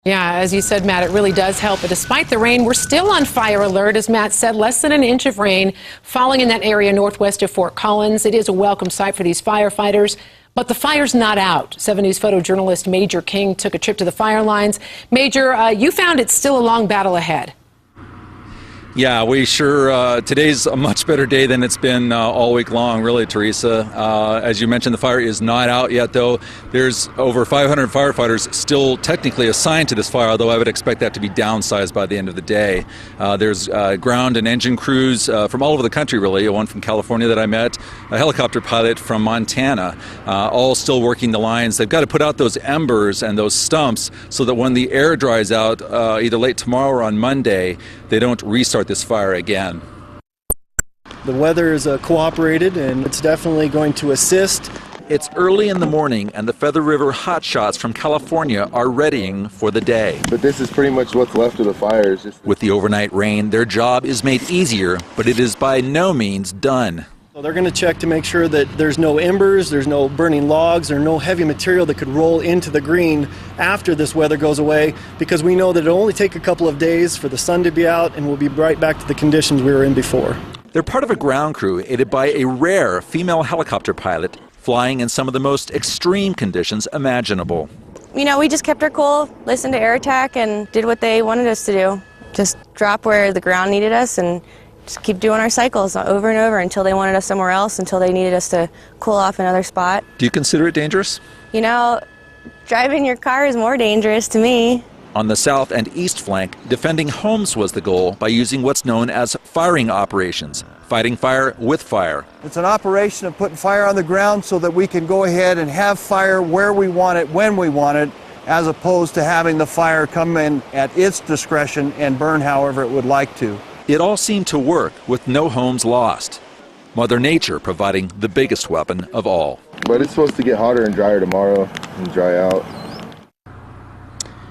Yeah, as you said, Matt, it really does help. But despite the rain, we're still on fire alert. As Matt said, less than an inch of rain falling in that area northwest of Fort Collins. It is a welcome sight for these firefighters. But the fire's not out. 7 News photojournalist Major King took a trip to the fire lines. Major, you found it's still a long battle ahead. Yeah, we sure, today's a much better day than it's been all week long, really, Teresa. As you mentioned, the fire is not out yet, though. There's over 500 firefighters still technically assigned to this fire, although I would expect that to be downsized by the end of the day. There's ground and engine crews from all over the country, really. One from California that I met, a helicopter pilot from Montana, all still working the lines. They've got to put out those embers and those stumps so that when the air dries out, either late tomorrow or on Monday, they don't restart this fire again. The weather is cooperated, and it's definitely going to assist. It's early in the morning, and the Feather River hotshots from California are readying for the day. But this is pretty much what's left of the fire. With the overnight rain, their job is made easier, but it is by no means done. So they're going to check to make sure that there's no embers, there's no burning logs, or no heavy material that could roll into the green after this weather goes away, because we know that it'll only take a couple of days for the sun to be out, and we'll be right back to the conditions we were in before. They're part of a ground crew aided by a rare female helicopter pilot flying in some of the most extreme conditions imaginable. You know, we just kept our cool, listened to air attack, and did what they wanted us to do. Just drop where the ground needed us and just keep doing our cycles over and over until they wanted us somewhere else, until they needed us to cool off another spot. Do you consider it dangerous? You know, driving your car is more dangerous to me. On the south and east flank, defending homes was the goal by using what's known as firing operations, fighting fire with fire. It's an operation of putting fire on the ground so that we can go ahead and have fire where we want it, when we want it, as opposed to having the fire come in at its discretion and burn however it would like to. It all seemed to work with no homes lost. Mother Nature providing the biggest weapon of all. But it's supposed to get hotter and drier tomorrow and dry out.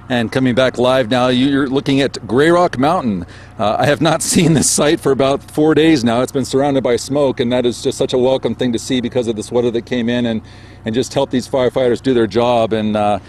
And coming back live now, you're looking at Grey Rock Mountain. I have not seen this site for about 4 days now. It's been surrounded by smoke, and that is just such a welcome thing to see because of this weather that came in and just help these firefighters do their job. And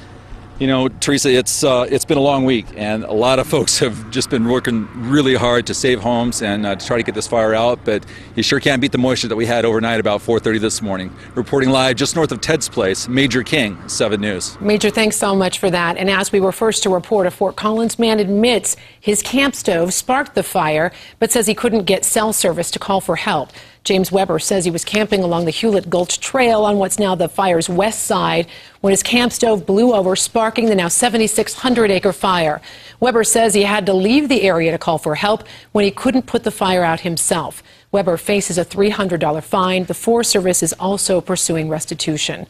you know, Teresa, it's been a long week, and a lot of folks have just been working really hard to save homes and to try to get this fire out, but you sure can't beat the moisture that we had overnight about 4:30 this morning. Reporting live just north of Ted's Place, Major King, 7 News. Major, thanks so much for that. And as we were first to report, a Fort Collins man admits his camp stove sparked the fire, but says he couldn't get cell service to call for help. James Weber says he was camping along the Hewlett Gulch Trail on what's now the fire's west side when his camp stove blew over, sparking the now 7,600-acre fire. Weber says he had to leave the area to call for help when he couldn't put the fire out himself. Weber faces a $300 fine. The Forest Service is also pursuing restitution.